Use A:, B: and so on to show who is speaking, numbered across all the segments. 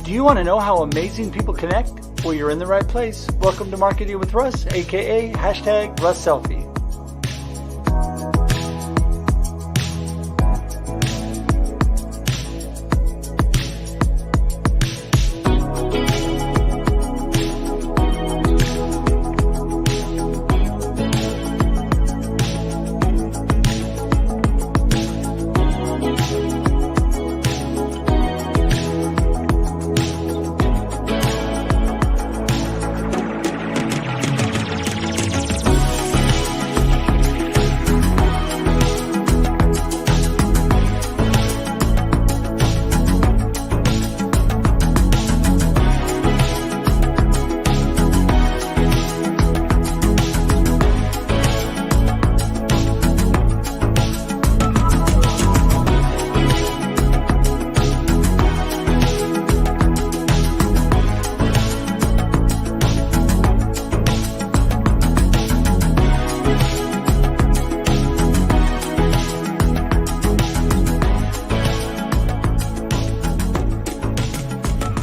A: Do you want to know how amazing people connect? Well, you're in the right place. Welcome to Marketing with Russ, aka hashtag Russ Selfie.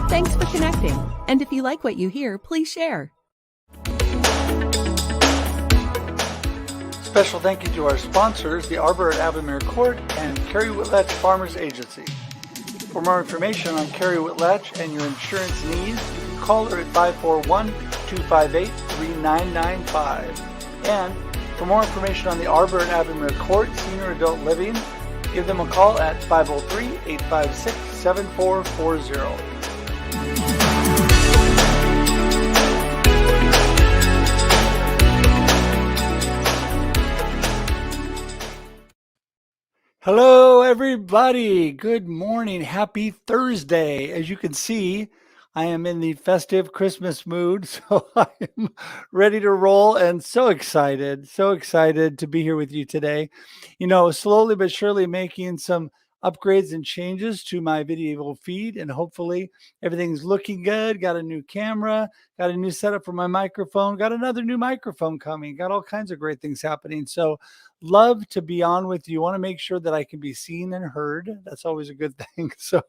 B: Thanks for connecting. And if you like what you hear, please share.
A: Special thank you to our sponsors, the Arbor at Avamere Court and Carrie Whitlatch Farmers Agency. For more information on Carrie Whitlatch and your insurance needs, you can call her at 541-258-3995. And for more information on the Arbor at Avamere Court Senior Adult Living, give them a call at 503-856-7440. Hello, everybody. Good morning. Happy Thursday. As you can see, I am in the festive Christmas mood, so I am ready to roll and so excited to be here with you today. You know, slowly but surely making some upgrades and changes to my video feed, and hopefully everything's looking good. Got a new camera, got a new setup for my microphone, got another new microphone coming, got all kinds of great things happening. So love to be on with you. Want to make sure that I can be seen and heard. That's always a good thing. So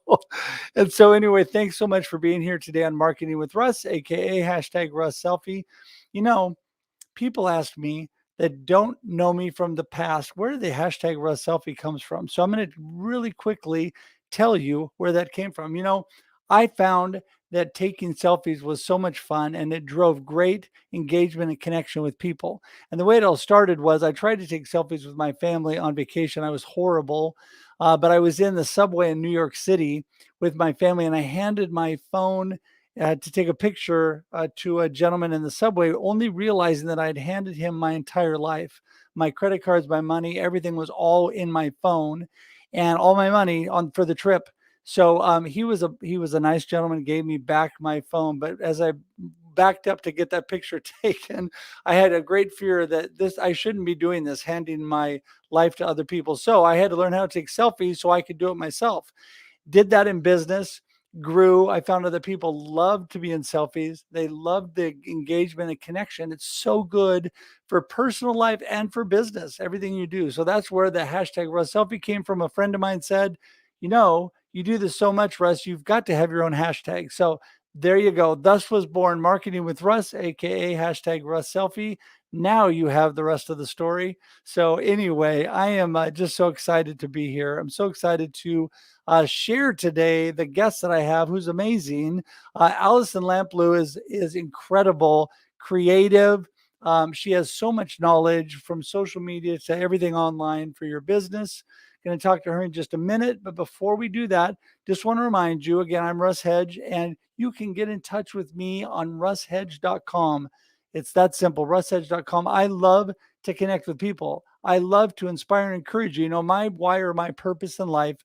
A: anyway, thanks so much for being here today on Marketing with Russ, aka hashtag Russ Selfie. You know, people ask me that don't know me from the past, where the hashtag Russ Selfie comes from. So I'm going to really quickly tell you where that came from. You know, I found that taking selfies was so much fun and it drove great engagement and connection with people. And the way it all started was I tried to take selfies with my family on vacation. I was horrible, but I was in the subway in New York City with my family and I handed my phone to take a picture to a gentleman in the subway, only realizing that I'd handed him my entire life. My credit cards, my money, everything was all in my phone and all my money for the trip. So he was a nice gentleman, gave me back my phone. But as I backed up to get that picture taken, I had a great fear that I shouldn't be doing this, handing my life to other people. So I had to learn how to take selfies so I could do it myself. Did that in business, grew. I found out that people love to be in selfies. They love the engagement and connection. It's so good for personal life and for business, everything you do. So that's where the hashtag Russ Selfie came from. A friend of mine said, you know, you do this so much, Russ, you've got to have your own hashtag. So there you go. Thus was born Marketing with Russ, aka hashtag Russ Selfie. Now you have the rest of the story. So anyway, I am just so excited to be here. I'm so excited to share today the guest that I have, who's amazing. Allison Lamplugh is incredible, creative. She has so much knowledge from social media to everything online for your business. Going to talk to her in just a minute. But before we do that, just want to remind you, again, I'm Russ Hedge, and you can get in touch with me on russhedge.com. It's that simple, russhedge.com. I love to connect with people. I love to inspire and encourage you. You know, my why or my purpose in life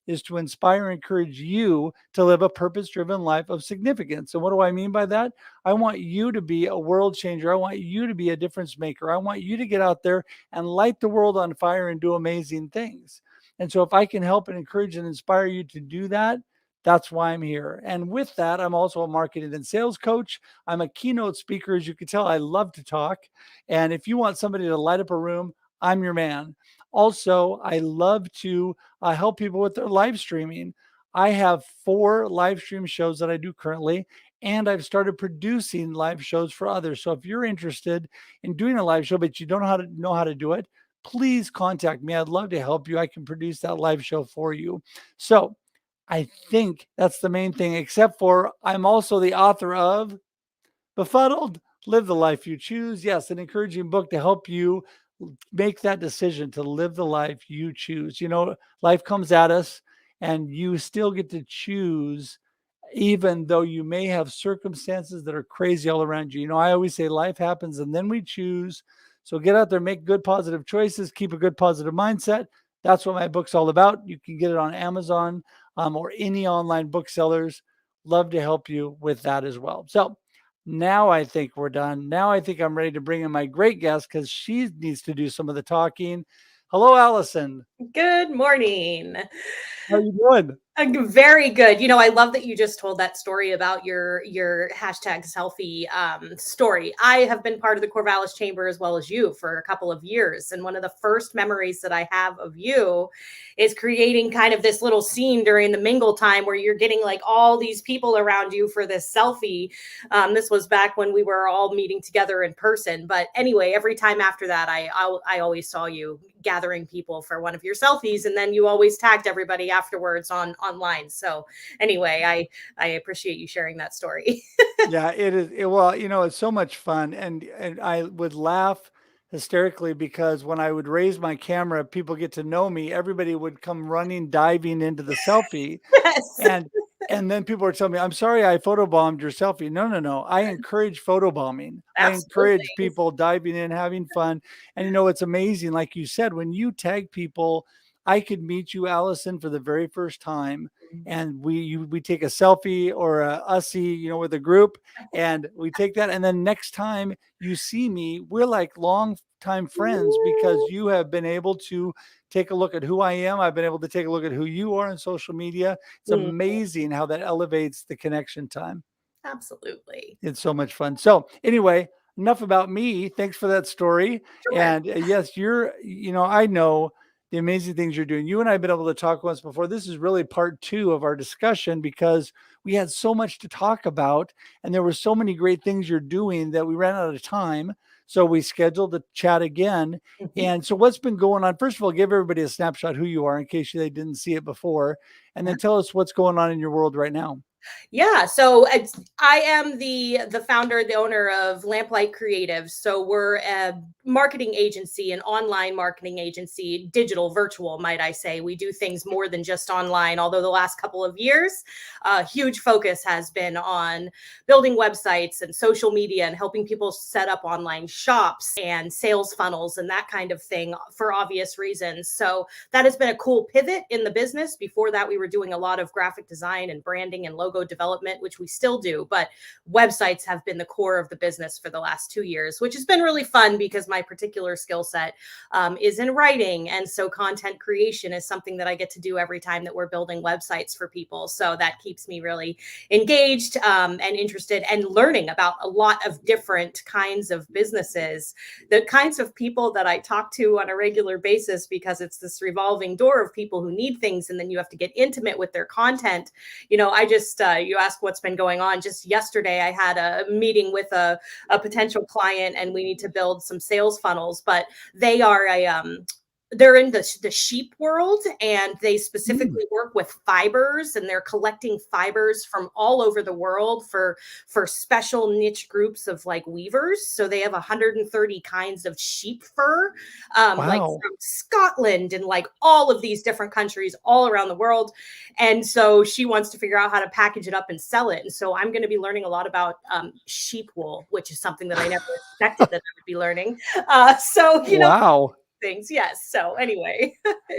A: is to inspire and encourage you to live a purpose-driven life of significance. And what do I mean by that? I want you to be a world changer. I want you to be a difference maker. I want you to get out there and light the world on fire and do amazing things. And so if I can help and encourage and inspire you to do that, that's why I'm here. And with that, I'm also a marketing and sales coach. I'm a keynote speaker. As you can tell, I love to talk. And if you want somebody to light up a room, I'm your man. Also, I love to help people with their live streaming. I have 4 live stream shows that I do currently, and I've started producing live shows for others. So if you're interested in doing a live show, but you don't know how to do it, please contact me. I'd love to help you. I can produce that live show for you. So I think that's the main thing, except for I'm also the author of Befuddled, Live the Life You Choose. Yes, an encouraging book to help you make that decision to live the life you choose. Life comes at us and you still get to choose, even though you may have circumstances that are crazy all around you. I always say life happens and then we choose. So get out there, make good, positive choices, keep a good, positive mindset. That's what my book's all about. You can get it on Amazon or any online booksellers. Love to help you with that as well. So now I think we're done. Now I think I'm ready to bring in my great guest because she needs to do some of the talking. Hello, Allison.
C: Good morning.
A: How are you doing?
C: Very good. I love that you just told that story about your hashtag selfie story. I have been part of the Corvallis Chamber as well as you for a couple of years. And one of the first memories that I have of you is creating kind of this little scene during the mingle time where you're getting like all these people around you for this selfie. This was back when we were all meeting together in person. But anyway, every time after that, I always saw you gathering people for one of your selfies, and then you always tagged everybody afterwards online. So anyway, I appreciate you sharing that story.
A: Yeah, it is. Well, it's so much fun, and I would laugh hysterically because when I would raise my camera, people get to know me. Everybody would come running, diving into the selfie,
C: Yes.
A: and then people are telling me, "I'm sorry, I photobombed your selfie." No, no, no. I encourage photobombing. I encourage
C: Absolutely.
A: people diving in, having fun. And it's amazing, like you said, when you tag people, I could meet you, Allison, for the very first time, and we take a selfie or a ussy, with a group, and we take that, and then next time you see me, we're like long time friends because you have been able to take a look at who I am. I've been able to take a look at who you are on social media. It's amazing how that elevates the connection time.
C: Absolutely.
A: It's so much fun. So anyway, enough about me. Thanks for that story.
C: Sure.
A: And yes, I know the amazing things you're doing. You and I have been able to talk once before. This is really part 2 of our discussion because we had so much to talk about and there were so many great things you're doing that we ran out of time. So we scheduled to chat again. And so what's been going on? First of all, give everybody a snapshot who you are in case they didn't see it before. And then tell us what's going on in your world right now.
C: Yeah, so I am the founder, the owner of Lamplight Creatives. So we're a marketing agency, an online marketing agency, digital, virtual, might I say. We do things more than just online, although the last couple of years, huge focus has been on building websites and social media and helping people set up online shops and sales funnels and that kind of thing for obvious reasons. So that has been a cool pivot in the business. Before that, we were doing a lot of graphic design and branding and logo development, which we still do, but websites have been the core of the business for the last 2 years, which has been really fun because my particular skill set is in writing. And so content creation is something that I get to do every time that we're building websites for people. So that keeps me really engaged and interested and learning about a lot of different kinds of businesses, the kinds of people that I talk to on a regular basis, because it's this revolving door of people who need things. And then you have to get intimate with their content. I just, you ask what's been going on. Just yesterday, I had a meeting with a potential client and we need to build some sales funnels, but they are they're in the sheep world and they specifically work with fibers, and they're collecting fibers from all over the world for special niche groups of like weavers. So they have 130 kinds of sheep fur, like from Scotland and like all of these different countries all around the world. And so she wants to figure out how to package it up and sell it. And so I'm going to be learning a lot about sheep wool, which is something that I never expected that I would be learning.
A: Wow.
C: Things. Yes. So anyway,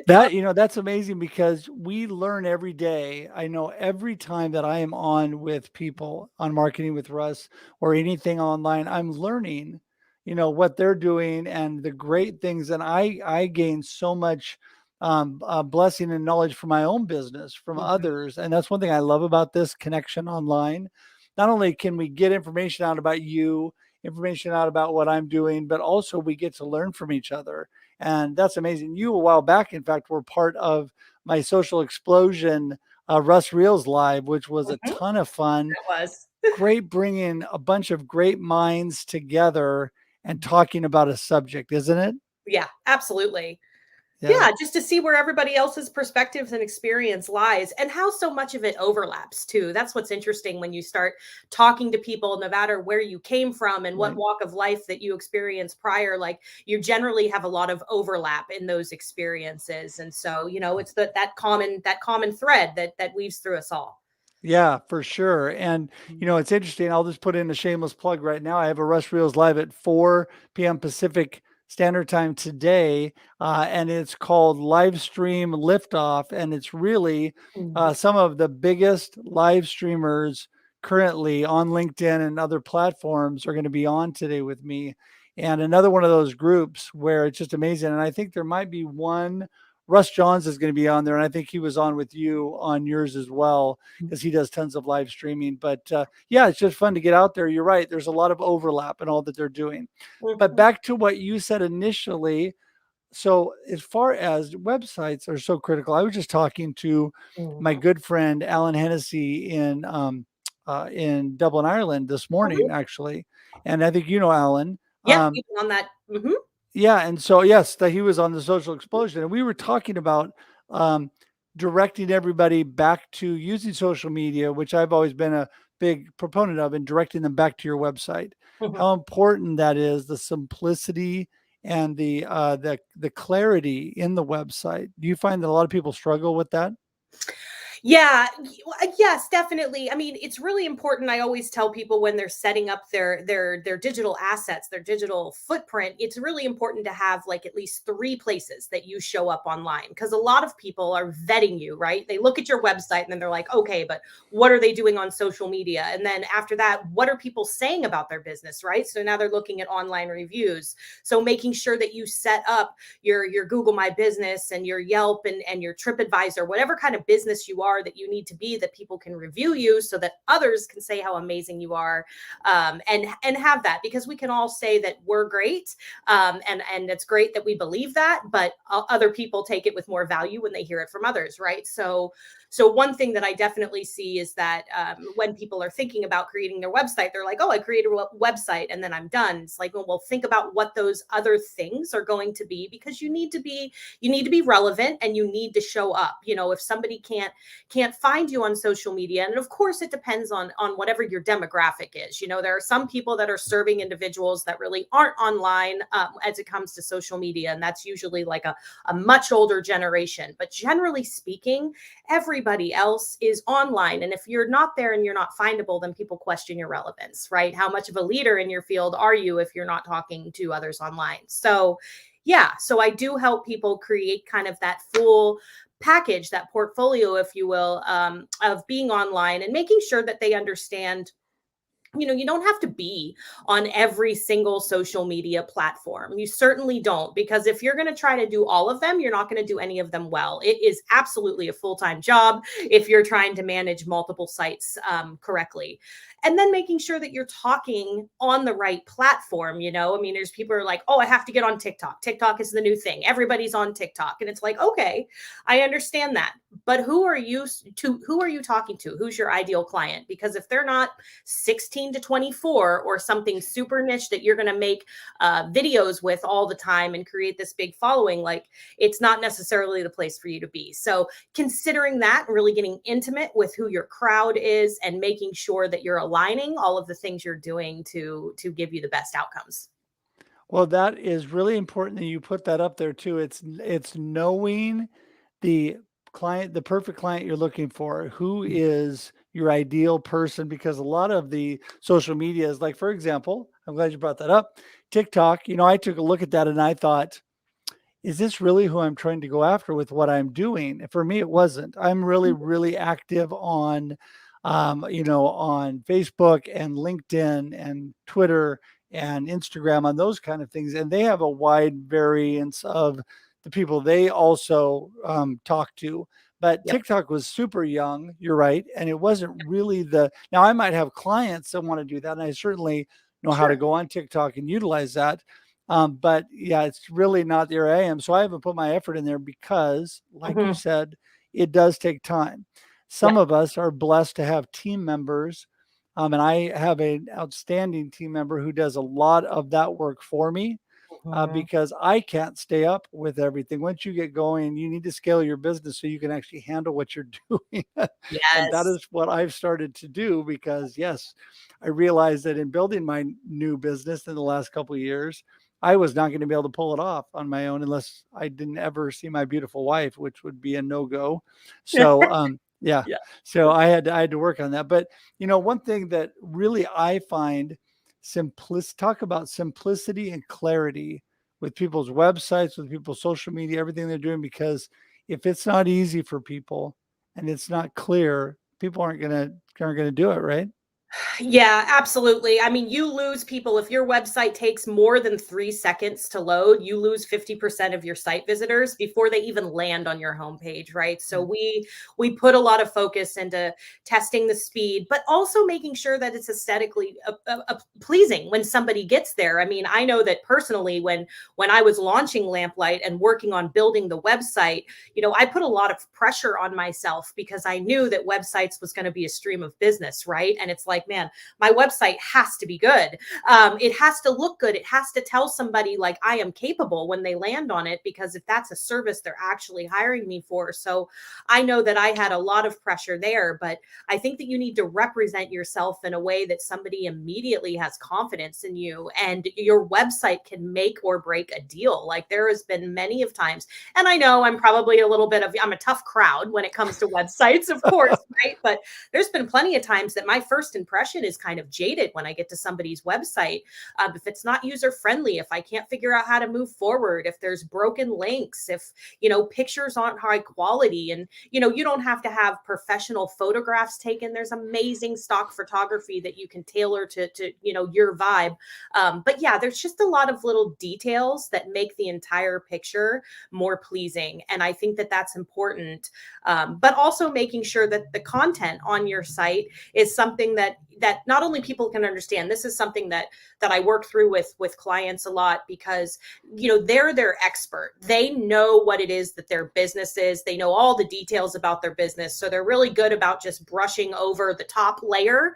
A: that's amazing because we learn every day. I know every time that I am on with people on Marketing with Russ or anything online, I'm learning, what they're doing and the great things. And I gain so much blessing and knowledge from my own business, from others. And that's one thing I love about this connection online. Not only can we get information out about you information out about what I'm doing, but also we get to learn from each other. And that's amazing. You, a while back, in fact, were part of my social explosion Russ Reels Live, which was a
C: Mhm.
A: ton of fun.
C: It was.
A: Great bringing a bunch of great minds together and talking about a subject, isn't it?
C: Yeah, absolutely.
A: Yeah.
C: Yeah, just to see where everybody else's perspectives and experience lies and how so much of it overlaps too. That's what's interesting when you start talking to people, no matter where you came from and what
A: Right.
C: walk of life that you experienced prior, like you generally have a lot of overlap in those experiences. And so, it's that common thread that weaves through us all.
A: Yeah, for sure. And it's interesting. I'll just put in a shameless plug right now. I have a Rush Reels live at 4 p.m. Pacific Standard Time today, and it's called Live Stream Liftoff. And it's really
C: Mhm.
A: some of the biggest live streamers currently on LinkedIn and other platforms are going to be on today with me. And another one of those groups where it's just amazing. And I think there might be one. Russ Johns is going to be on there, and I think he was on with you on yours as well because he does tons of live streaming. But yeah, it's just fun to get out there. You're right. There's a lot of overlap in all that they're doing. But
C: Mhm.
A: back to what you said initially. So as far as websites are so critical, I was just talking to my
C: Mhm.
A: good friend Alan Hennessy in Dublin, Ireland this morning,
C: Mhm.
A: actually. And I think you know Alan.
C: Yeah,
A: Um,
C: even on that. Mhm.
A: yeah, and so yes, that he was on the social explosion, and we were talking about um, directing everybody back to using social media, which I've always been a big proponent of, and directing them back to your website.
C: Mhm.
A: How important that is, the simplicity and the clarity in the website. Do you find that a lot of people struggle with that?
C: Yeah, yes, definitely. I mean, it's really important. I always tell people when they're setting up their digital assets, their digital footprint, it's really important to have like at least three places that you show up online because a lot of people are vetting you, right? They look at your website and then they're like, "Okay, but what are they doing on social media?" And then after that, what are people saying about their business, right? So now they're looking at online reviews. So making sure that you set up your Google My Business and your Yelp and your TripAdvisor, whatever kind of business you are that you need to be, that people can review you so that others can say how amazing you are, and have that, because we can all say that we're great, and it's great that we believe that, but other people take it with more value when they hear it from others, right? So one thing that I definitely see is that when people are thinking about creating their website, they're like, "Oh, I created a website and then I'm done." It's like, well, think about what those other things are going to be, because you need to be relevant and you need to show up. If somebody can't find you on social media, and of course it depends on whatever your demographic is. There are some people that are serving individuals that really aren't online as it comes to social media, and that's usually like a much older generation. But generally speaking, everybody else is online. And if you're not there and you're not findable, then people question your relevance, right? How much of a leader in your field are you if you're not talking to others online? So, yeah, so I do help people create kind of that full package, that portfolio, if you will, of being online and making sure that they understand. You don't have to be on every single social media platform. You certainly don't, because if you're going to try to do all of them, you're not going to do any of them well. It is absolutely a full-time job if you're trying to manage multiple sites correctly. And then making sure that you're talking on the right platform. I mean, there's people who are like, "Oh, I have to get on TikTok. TikTok is the new thing. Everybody's on TikTok." And it's like, okay, I understand that. But who are you talking to? Who's your ideal client? Because if they're not 16 to 24 or something super niche that you're going to make videos with all the time and create this big following, like, it's not necessarily the place for you to be. So considering that, really getting intimate with who your crowd is and making sure that you're aligning all of the things you're doing to give you the best outcomes.
A: Well, that is really important that you put that up there too. It's knowing the the perfect client you're looking for. Who is your ideal person? Because a lot of the social media is like, for example, I'm glad you brought that up. TikTok, I took a look at that and I thought, is this really who I'm trying to go after with what I'm doing? For me, it wasn't. I'm really, really active on Facebook and LinkedIn and Twitter and Instagram on those kind of things. And they have a wide variance of the people they also talk to. But
C: Yep.
A: TikTok was super young, you're right. And it wasn't really now I might have clients that want to do that. And I certainly know how to go on TikTok and utilize that. But yeah, it's really not the area I am. So I haven't put my effort in there because, like you
C: Mhm.
A: said, it does take time.
C: Yeah.
A: Some of us are blessed to have team members. And I have an outstanding team member who does a lot of that work for me
C: Mhm.
A: because I can't stay up with everything. Once you get going, you need to scale your business so you can actually handle what you're doing. And that
C: Yes.
A: is what I've started to do because, yes, I realized that in building my new business in the last couple of years, I was not going to be able to pull it off on my own unless I didn't ever see my beautiful wife, which would be a no-go. So, yeah.
C: Yeah.
A: So I had to work on that. But one thing that really I find talk about simplicity and clarity with people's websites, with people's social media, everything they're doing, because if it's not easy for people and it's not clear, people aren't gonna do it, right?
C: Yeah, absolutely. I mean, you lose people if your website takes more than 3 seconds to load, you lose 50% of your site visitors before they even land on your homepage, right? So
A: Mm.
C: we put a lot of focus into testing the speed, but also making sure that it's aesthetically pleasing when somebody gets there. I mean, I know that personally when I was launching Lamplight and working on building the website, I put a lot of pressure on myself because I knew that websites was going to be a stream of business, right? And it's like, man, my website has to be good. It has to look good. It has to tell somebody like I am capable when they land on it, because if that's a service they're actually hiring me for. So I know that I had a lot of pressure there, but I think that you need to represent yourself in a way that somebody immediately has confidence in you, and your website can make or break a deal. Like there has been many of times, and I know I'm probably I'm a tough crowd when it comes to websites, of course, right? But there's been plenty of times that my first impression is kind of jaded when I get to somebody's website. If it's not user friendly, if I can't figure out how to move forward, if there's broken links, if, pictures aren't high quality, and, you don't have to have professional photographs taken. There's amazing stock photography that you can tailor to your vibe. But yeah, there's just a lot of little details that make the entire picture more pleasing. And I think that that's important. But also making sure that the content on your site is something that not only people can understand. This is something that I work through with clients a lot, because they're their expert. They know what it is that their business is. They know all the details about their business. So they're really good about just brushing over the top layer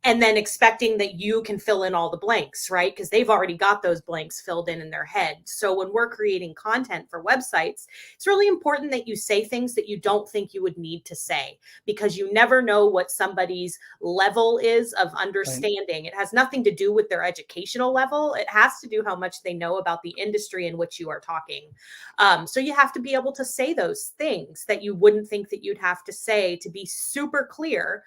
C: and then expecting that you can fill in all the blanks, right? Because they've already got those blanks filled in their head. So when we're creating content for websites, it's really important that you say things that you don't think you would need to say, because you never know what somebody's level is of
A: Right.
C: understanding. It has nothing to do with their educational level. It has to do how much they know about the industry in which you are talking. So you have to be able to say those things that you wouldn't think that you'd have to say, to be super clear.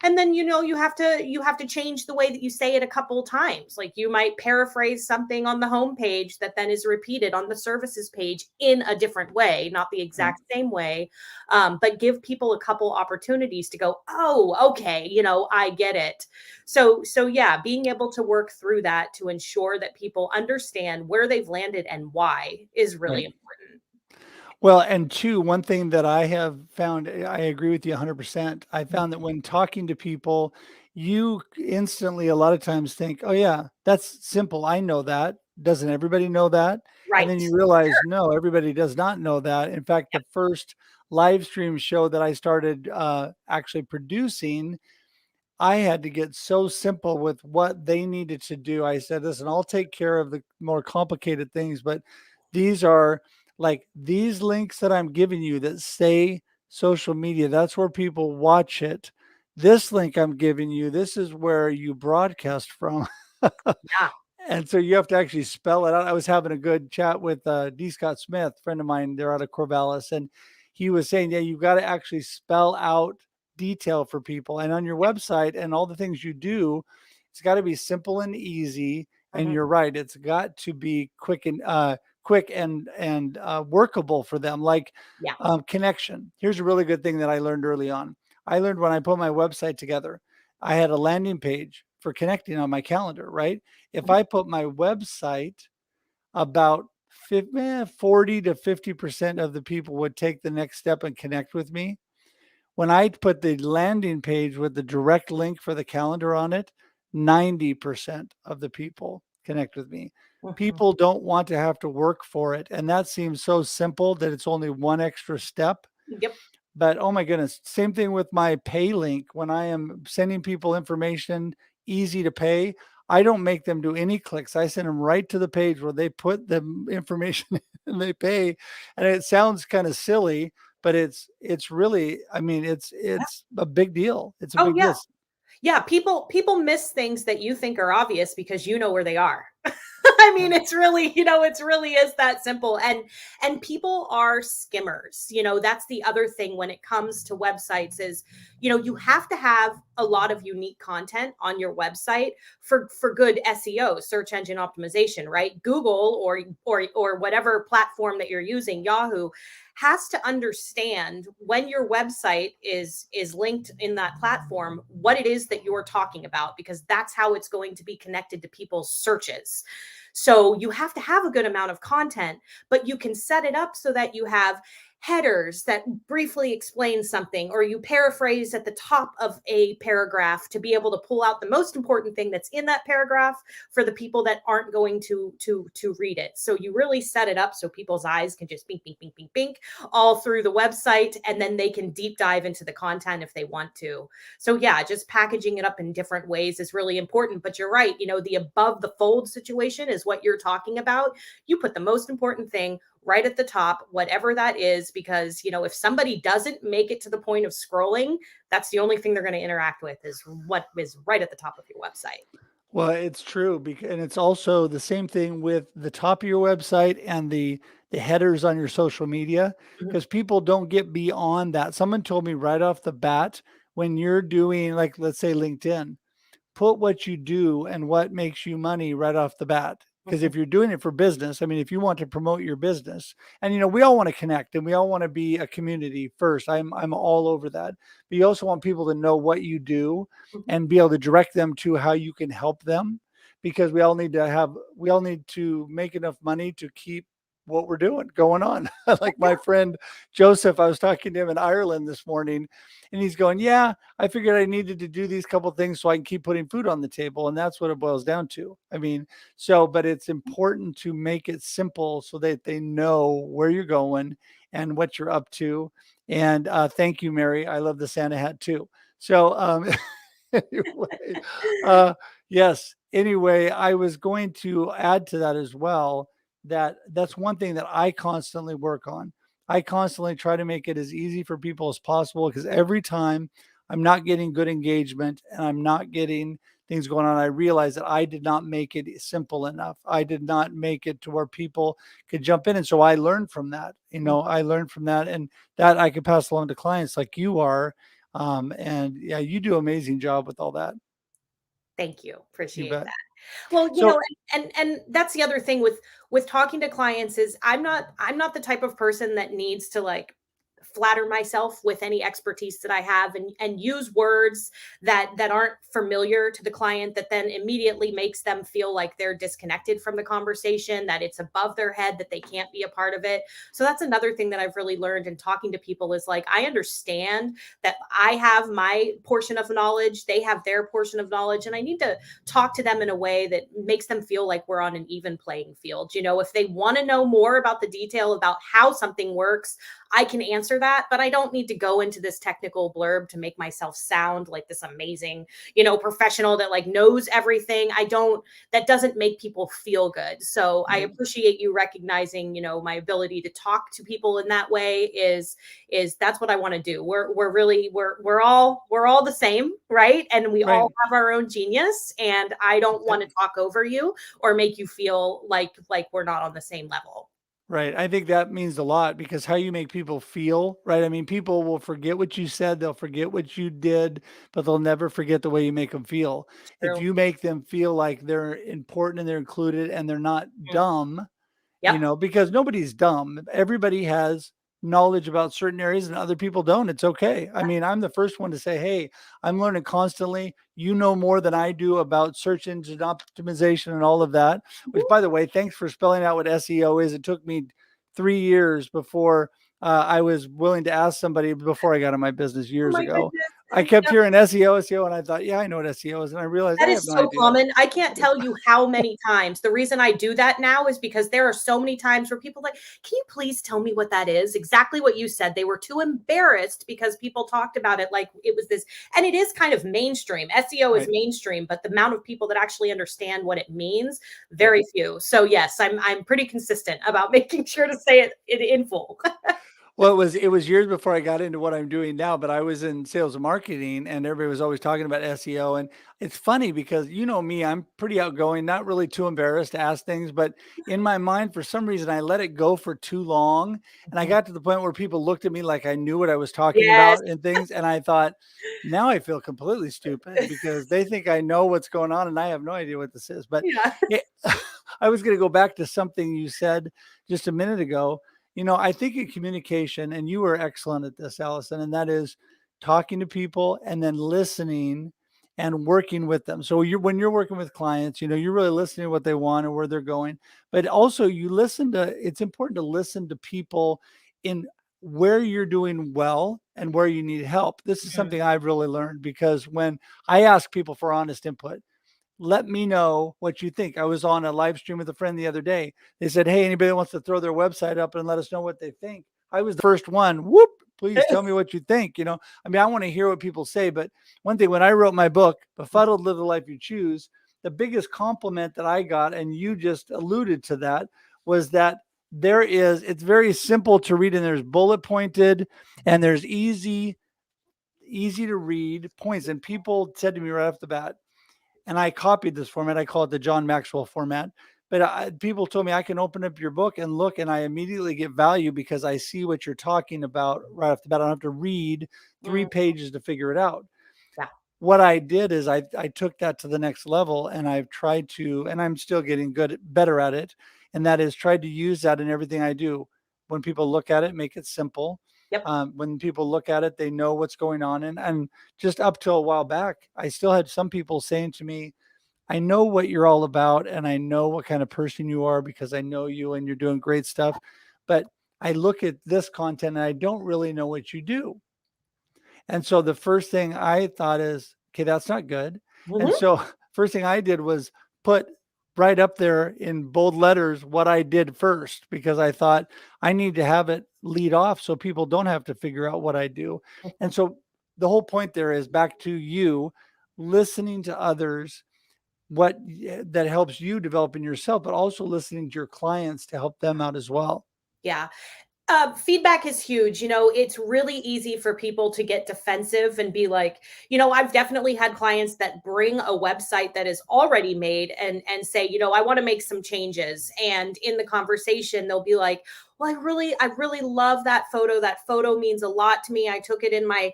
C: And then you have to change the way that you say it a couple of times. Like you might paraphrase something on the homepage that then is repeated on the services page in a different way, not the
A: Right.
C: exact same way, but give people a couple opportunities to go, oh, okay, I get it. So yeah, being able to work through that to ensure that people understand where they've landed and why is really
A: Right.
C: important.
A: Well, and two, one thing that I have found, I agree with you 100%. I found that when talking to people, you instantly a lot of times think, "Oh yeah, that's simple. I know that. Doesn't everybody know that?" And then
C: Right.
A: you realize, no, everybody does not know that. In fact, the first live stream show that I started actually producing, I had to get so simple with what they needed to do. I said, listen, I'll take care of the more complicated things, but these are like these links that I'm giving you that say social media, that's where people watch it. This link I'm giving you, this is where you broadcast from.
C: Yeah.
A: And so you have to actually spell it out. I was having a good chat with D. Scott Smith, friend of mine. They're out of Corvallis, and he was saying, "Yeah, you've got to actually spell out detail for people, and on your website and all the things you do, it's got to be simple and easy." And
C: Mhm.
A: you're right; it's got to be quick and workable for them. Like
C: Yeah.
A: connection. Here's a really good thing that I learned early on. I learned when I put my website together, I had a landing page for connecting on my calendar, right? If
C: Mhm.
A: I put my website, about 40 to 50% of the people would take the next step and connect with me. When I put the landing page with the direct link for the calendar on it, 90% of the people connect with me.
C: Mhm.
A: People don't want to have to work for it. And that seems so simple that it's only one extra step.
C: Yep.
A: But oh my goodness, same thing with my pay link. When I am sending people information easy to pay, I don't make them do any clicks. I send them right to the page where they put the information and they pay. And it sounds kind of silly, but it's really, I mean, it's a big deal. It's a
C: Oh
A: big
C: yeah.
A: deal.
C: Yeah, people miss things that you think are obvious because you know where they are. I mean, it's really, it's really is that simple. And people are skimmers. That's the other thing when it comes to websites is, you have to have a lot of unique content on your website for good SEO, search engine optimization, right? Google or whatever platform that you're using, Yahoo, has to understand when your website is linked in that platform what it is that you're talking about, because that's how it's going to be connected to people's searches. So you have to have a good amount of content, but you can set it up so that you have headers that briefly explain something, or you paraphrase at the top of a paragraph to be able to pull out the most important thing that's in that paragraph for the people that aren't going to read it. So you really set it up so people's eyes can just bink, bink, bink, bink, bink all through the website, and then they can deep dive into the content if they want to. So yeah, just packaging it up in different ways is really important. But you're right, the above the fold situation is what you're talking about. You put the most important thing right at the top, whatever that is, because, if somebody doesn't make it to the point of scrolling, that's the only thing they're going to interact with is what is right at the top of your website.
A: Well, it's true, and it's also the same thing with the top of your website and the headers on your social media,
C: Mhm.
A: because people don't get beyond that. Someone told me right off the bat, when you're doing, like, let's say LinkedIn, put what you do and what makes you money right off the bat. Because
C: Mhm.
A: if you're doing it for business, I mean, if you want to promote your business, and we all want to connect and we all want to be a community first. I'm all over that. But you also want people to know what you do
C: Mhm.
A: and be able to direct them to how you can help them, because we all need to make enough money to keep what we're doing going on. Like my friend Joseph, I was talking to him in Ireland this morning, and he's going, yeah, I figured I needed to do these couple things so I can keep putting food on the table. And that's what it boils down to. I mean, but it's important to make it simple so that they know where you're going and what you're up to. And thank you, Mary. I love the Santa hat too. So anyway, uh, yes. Anyway, I was going to add to that as well, that's one thing that I constantly work on. I constantly try to make it as easy for people as possible, because every time I'm not getting good engagement and I'm not getting things going on, I realize that I did not make it simple enough. I did not make it to where people could jump in. And so I learned from that. I learned from that, and that I could pass along to clients like you are. And yeah, you do an amazing job with all that.
C: Thank you.
A: You
C: Appreciate
A: bet.
C: that. Well,
A: So
C: and that's the other thing with talking to clients is I'm not the type of person that needs to like flatter myself with any expertise that I have and use words that aren't familiar to the client, that then immediately makes them feel like they're disconnected from the conversation, that it's above their head, that they can't be a part of it. So that's another thing that I've really learned in talking to people is like, I understand that I have my portion of knowledge, they have their portion of knowledge, and I need to talk to them in a way that makes them feel like we're on an even playing field. If they want to know more about the detail about how something works, I can answer that, but I don't need to go into this technical blurb to make myself sound like this amazing, professional that like knows everything. That doesn't make people feel good. So I appreciate you recognizing, my ability to talk to people in that way is that's what I want to do. We're all the same, right? And we
A: right.
C: all have our own genius. And I don't want to talk over you or make you feel like we're not on the same level.
A: Right. I think that means a lot, because how you make people feel, right? I mean, people will forget what you said, they'll forget what you did, but they'll never forget the way you make them feel. If
C: True.
A: you make them feel like they're important and they're included and they're not
C: Mhm.
A: dumb,
C: Yep.
A: because nobody's dumb. Everybody has knowledge about certain areas and other people don't. It's okay. I mean, I'm the first one to say, hey, I'm learning constantly. You know more than I do about search engine optimization and all of that, which, by the way, thanks for spelling out what SEO is. It took me 3 years before I was willing to ask somebody before I got in my business
C: Oh
A: years
C: my
A: ago.
C: goodness.
A: I kept hearing SEO, SEO, and I thought, yeah, I know what SEO is. And I realized
C: That
A: I have
C: is
A: no
C: so
A: idea.
C: common. I can't tell you how many times. The reason I do that now is because there are so many times where people are like, can you please tell me what that is? Exactly what you said. They were too embarrassed because people talked about it like it was this, and it is kind of mainstream. SEO is
A: Right.
C: mainstream, but the amount of people that actually understand what it means, very few. So yes, I'm pretty consistent about making sure to say it in full.
A: Well, it was years before I got into what I'm doing now, but I was in sales and marketing and everybody was always talking about SEO. And it's funny because you know me, I'm pretty outgoing, not really too embarrassed to ask things, but in my mind, for some reason, I let it go for too long. And I got to the point where people looked at me like I knew what I was talking
C: Yes.
A: about and things. And I thought, now I feel completely stupid because they think I know what's going on and I have no idea what this is. But
C: Yeah.
A: it, I was going to go back to something you said just a minute ago. You know, I think in communication, and you were excellent at this, Allison, and that is talking to people and then listening and working with them. So when you're working with clients, you know, you're really listening to what they want and where they're going. But also it's important to listen to people in where you're doing well and where you need help. This is
C: Mhm.
A: something I've really learned because when I ask people for honest input, let me know what you think. I was on a live stream with a friend the other day. They said, hey, anybody that wants to throw their website up and let us know what they think. I was the first one. Whoop, please tell me what you think. You know, I mean, I want to hear what people say. But one thing, when I wrote my book, Befuddled, Live the Life You Choose, the biggest compliment that I got, and you just alluded to that, was that it's very simple to read and there's bullet pointed and there's easy to read points. And people said to me right off the bat, and I copied this format. I call it the John Maxwell format. But people told me I can open up your book and look, and I immediately get value because I see what you're talking about right off the bat. I don't have to read 3 pages to figure it out.
C: Yeah.
A: What I did is I took that to the next level, and I've tried to, and I'm still getting better at it. And that is tried to use that in everything I do. When people look at it, make it simple.
C: Yep.
A: When people look at it, they know what's going on. And just up till a while back, I still had some people saying to me, I know what you're all about and I know what kind of person you are because I know you and you're doing great stuff. But I look at this content and I don't really know what you do. And so the first thing I thought is, okay, that's not good. And
C: Mhm.
A: so first thing I did was put right up there in bold letters what I did first because I thought I need to have it lead off so people don't have to figure out what I do. And so the whole point there is back to you listening to others that helps you develop in yourself, but also listening to your clients to help them out as well.
C: Yeah. Feedback is huge. It's really easy for people to get defensive and be like, I've definitely had clients that bring a website that is already made and say, I want to make some changes. And in the conversation, they'll be like, well, I really love that photo. That photo means a lot to me. I took it in my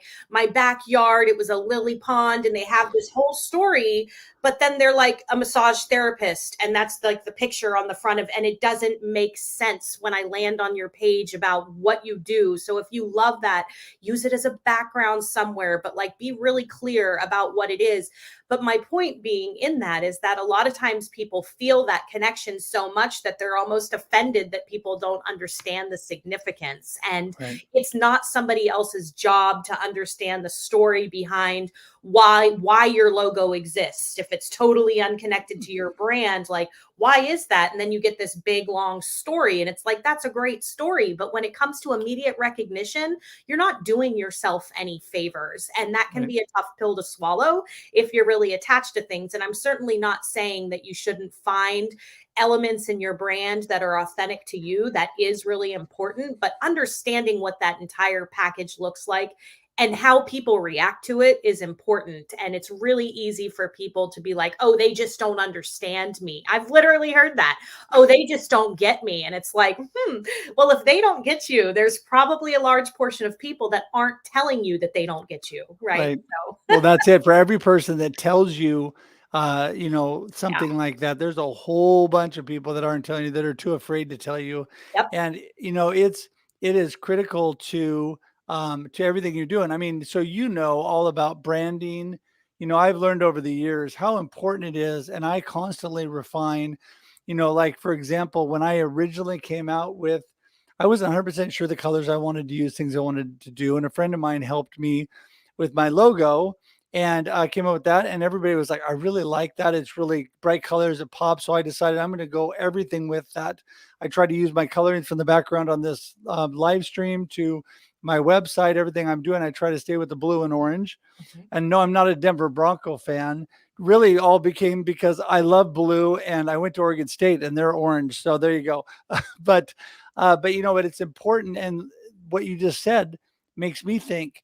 C: backyard. It was a lily pond, and they have this whole story. But then they're like a massage therapist, and that's like the picture on the front of, and it doesn't make sense when I land on your page about what you do. So if you love that, use it as a background somewhere, but like be really clear about what it is. But my point being in that is that a lot of times people feel that connection so much that they're almost offended that people don't understand the significance. And
A: Right.
C: it's not somebody else's job to understand the story behind why your logo exists. If it's totally unconnected to your brand, like why is that? And then you get this big long story and it's like that's a great story, but when it comes to immediate recognition, you're not doing yourself any favors, and that can
A: Right.
C: be a tough pill to swallow if you're really attached to things. And I'm certainly not saying that you shouldn't find elements in your brand that are authentic to you. That is really important, but understanding what that entire package looks like and how people react to it is important. And it's really easy for people to be like, oh, they just don't understand me. I've literally heard that. Oh, they just don't get me. And it's like, well, if they don't get you, there's probably a large portion of people that aren't telling you that they don't get you. Right.
A: Right.
C: So,
A: Well, that's it. For every person that tells you,
C: yeah.
A: something like that, there's a whole bunch of people that aren't telling you that are too afraid to tell you.
C: Yep.
A: And, it is critical to everything you're doing. I mean, so all about branding. I've learned over the years how important it is, and I constantly refine, like for example, when I originally came out with, I wasn't 100% sure the colors I wanted to use, things I wanted to do, and a friend of mine helped me with my logo. And I came up with that, and everybody was like, I really like that. It's really bright colors, it pops. So I decided I'm going to go everything with that. I tried to use my coloring from the background on this live stream to my website, everything I'm doing. I try to stay with the blue and orange. And no, I'm not a Denver Bronco fan. Really, all became because I love blue, and I went to Oregon State, and they're orange. So there you go. but, but it's important, and what you just said makes me think.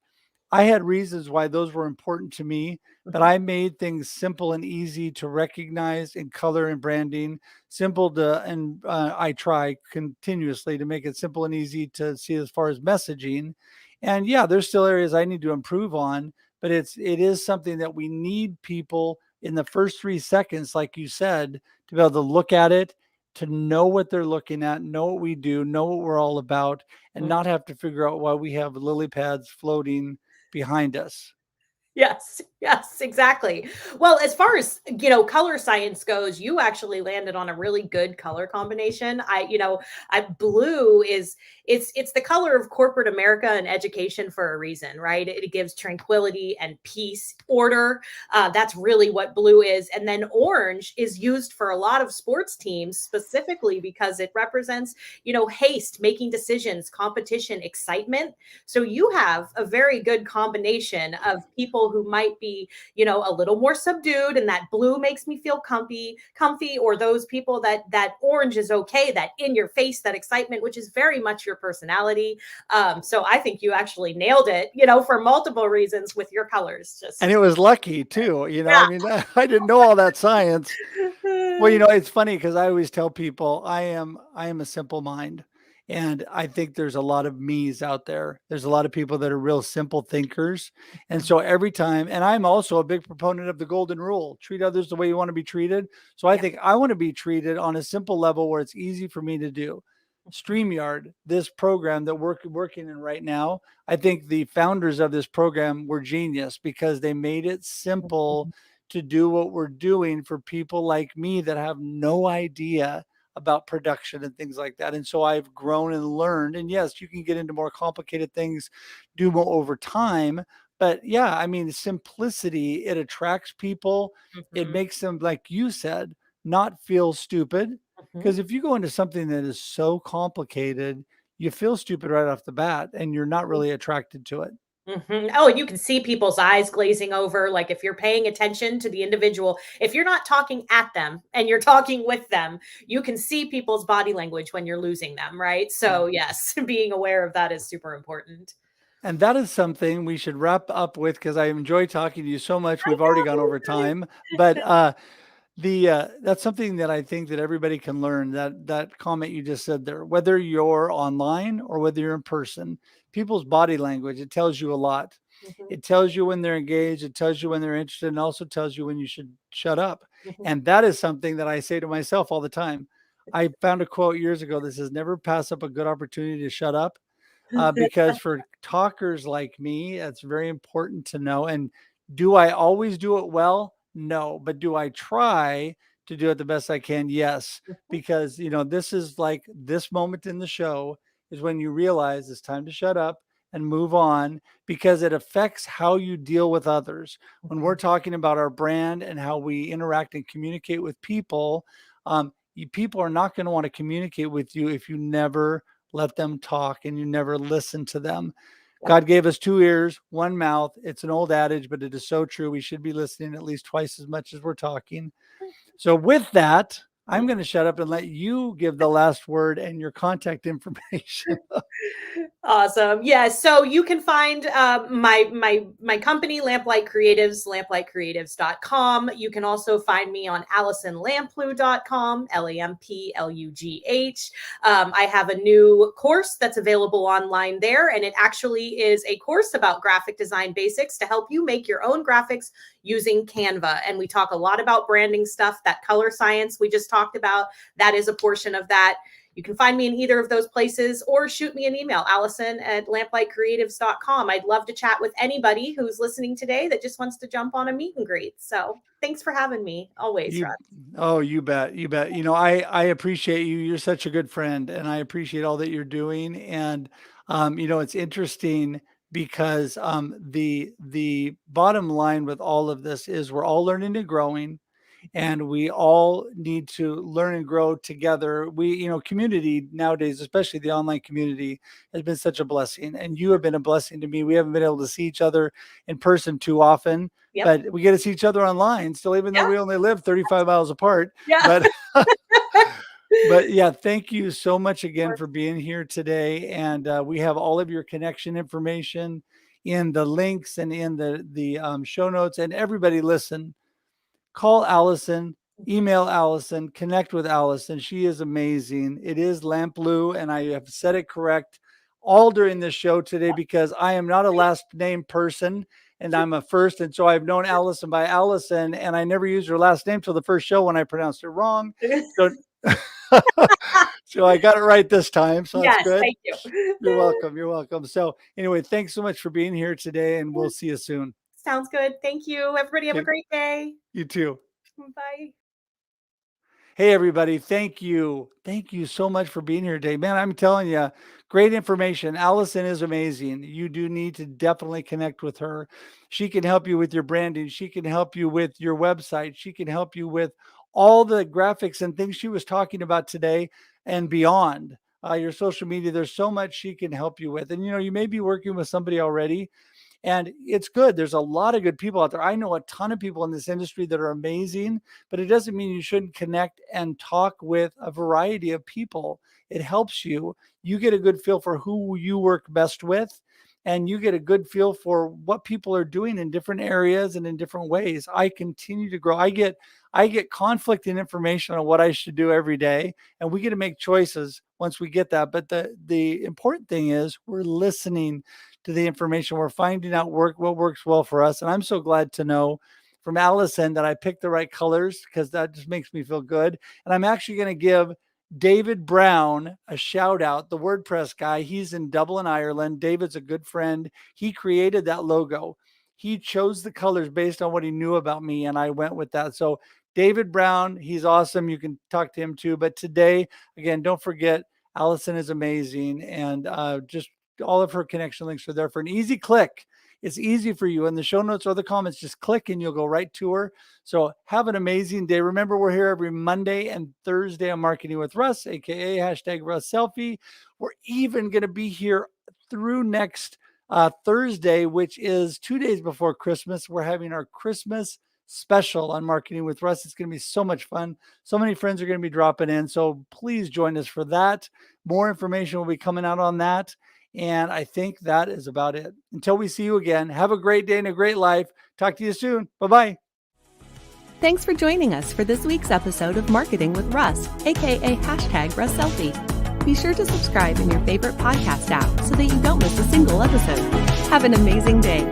A: I had reasons why those were important to me, but I made things simple and easy to recognize in color and branding. Simple to, and I try continuously to make it simple and easy to see as far as messaging. And yeah, there's still areas I need to improve on, but it is something that we need people in the first 3 seconds, like you said, to be able to look at it, to know what they're looking at, know what we do, know what we're all about, and not have to figure out why we have lily pads floating behind us.
C: Yes, exactly. Well, as far as, color science goes, you actually landed on a really good color combination. Blue is it's the color of corporate America and education for a reason, right? It gives tranquility and peace, order. That's really what blue is. And then orange is used for a lot of sports teams specifically because it represents, haste, making decisions, competition, excitement. So you have a very good combination of people who might be, a little more subdued, and that blue makes me feel comfy, or those people that orange is okay, that in your face, that excitement, which is very much your personality. So I think you actually nailed it, for multiple reasons with your colors.
A: And it was lucky too,
C: Yeah.
A: I mean, I didn't know all that science. Well, it's funny because I always tell people I am a simple mind. And I think there's a lot of me's out there. There's a lot of people that are real simple thinkers. And so every time, and I'm also a big proponent of the golden rule, treat others the way you want to be treated. So I think I want to be treated on a simple level where it's easy for me to do. StreamYard, this program that we're working in right now, I think the founders of this program were genius because they made it simple to do what we're doing for people like me that have no idea about production and things like that. And so I've grown and learned. And yes, you can get into more complicated things, do more over time. But yeah, I mean, simplicity, it attracts people. It makes them, like you said, not feel stupid. Because if you go into something that is so complicated, you feel stupid right off the bat and you're not really attracted to it.
C: Oh, and you can see people's eyes glazing over. Like if you're paying attention to the individual, if you're not talking at them and you're talking with them, you can see people's body language when you're losing them, right? So, yes, being aware of that is super important.
A: And that is something we should wrap up with because I enjoy talking to you so much. We've already gone over time, but that's something that I think that everybody can learn. That comment you just said there, whether you're online or whether you're in person, people's body language, it tells you a lot. It tells you when they're engaged, it tells you when they're interested, and also tells you when you should shut up. And that is something that I say to myself all the time. I found a quote years ago that says, never pass up a good opportunity to shut up. Because for talkers like me, it's very important to know. And do I always do it well? No. But do I try to do it the best I can? Yes. Because, this is like this moment in the show is when you realize it's time to shut up and move on because it affects how you deal with others. When we're talking about our brand and how we interact and communicate with people, people are not going to want to communicate with you if you never let them talk and you never listen to them. God gave us 2 ears, 1 mouth. It's an old adage, but it is so true. We should be listening at least twice as much as we're talking. So with that, I'm going to shut up and let you give the last word and your contact information.
C: Awesome. Yeah. So you can find my company, Lamplight Creatives, lamplightcreatives.com. You can also find me on AllisonLamplugh.com, LAMPLUGH. I have a new course that's available online there, and it actually is a course about graphic design basics to help you make your own graphics using Canva. And we talk a lot about branding stuff, that color science we just talked about. That is a portion of that. You can find me in either of those places or shoot me an email, allison@lamplightcreatives.com. I'd love to chat with anybody who's listening today that just wants to jump on a meet and greet. So thanks for having me always, Russ.
A: Oh, you bet. You bet. I appreciate you. You're such a good friend and I appreciate all that you're doing. And, it's interesting because the bottom line with all of this is we're all learning and growing, and we all need to learn and grow together. Community nowadays, especially the online community, has been such a blessing, and you have been a blessing to me. We haven't been able to see each other in person too often,
C: Yep.
A: but we get to see each other online still, even though we only live 35 miles apart.
C: Yeah.
A: But yeah, thank you so much again for being here today. And we have all of your connection information in the links and in the show notes. And everybody, listen, call Allison, email Allison, connect with Allison. She is amazing. It is Lamplugh, and I have said it correct all during this show today because I am not a last name person, and I'm a first. And so I've known Allison by Allison, and I never used her last name till the first show when I pronounced it wrong. So, so I got it right this time. So that's good.
C: Thank you.
A: You're welcome. You're welcome. So anyway, thanks so much for being here today, and we'll see you soon.
C: Sounds good. Thank you. Everybody have a great day.
A: You too.
C: Bye.
A: Hey, everybody. Thank you. Thank you so much for being here today. Man, I'm telling you, great information. Allison is amazing. You do need to definitely connect with her. She can help you with your branding. She can help you with your website. She can help you with all the graphics and things she was talking about today and beyond. Your social media, there's so much she can help you with. And, you may be working with somebody already, and it's good. There's a lot of good people out there. I know a ton of people in this industry that are amazing, but it doesn't mean you shouldn't connect and talk with a variety of people. It helps you. You get a good feel for who you work best with, and you get a good feel for what people are doing in different areas and in different ways. I continue to grow. I get conflicting information on what I should do every day, and we get to make choices once we get that. But the important thing is we're listening to the information. We're finding out what works well for us. And I'm so glad to know from Allison that I picked the right colors, because that just makes me feel good. And I'm actually going to give David Brown a shout out, the WordPress guy. He's in Dublin, Ireland. David's a good friend. He created that logo. He chose the colors based on what he knew about me, and I went with that. So David Brown, he's awesome. You can talk to him too. But today, again, don't forget, Allison is amazing, and just all of her connection links are there for an easy click. It's easy for you in the show notes or the comments. Just click and you'll go right to her. So have an amazing day. Remember, we're here every Monday and Thursday on Marketing with Russ, aka #RussSelfie. We're even going to be here through next Thursday, which is 2 days before Christmas. We're having our Christmas special on Marketing with Russ. It's going to be so much fun. So many friends are going to be dropping in. So please join us for that. More information will be coming out on that. And I think that is about it. Until we see you again, have a great day and a great life. Talk to you soon. Bye-bye.
B: Thanks for joining us for this week's episode of Marketing with Russ, aka #RussSelfie. Be sure to subscribe in your favorite podcast app so that you don't miss a single episode. Have an amazing day.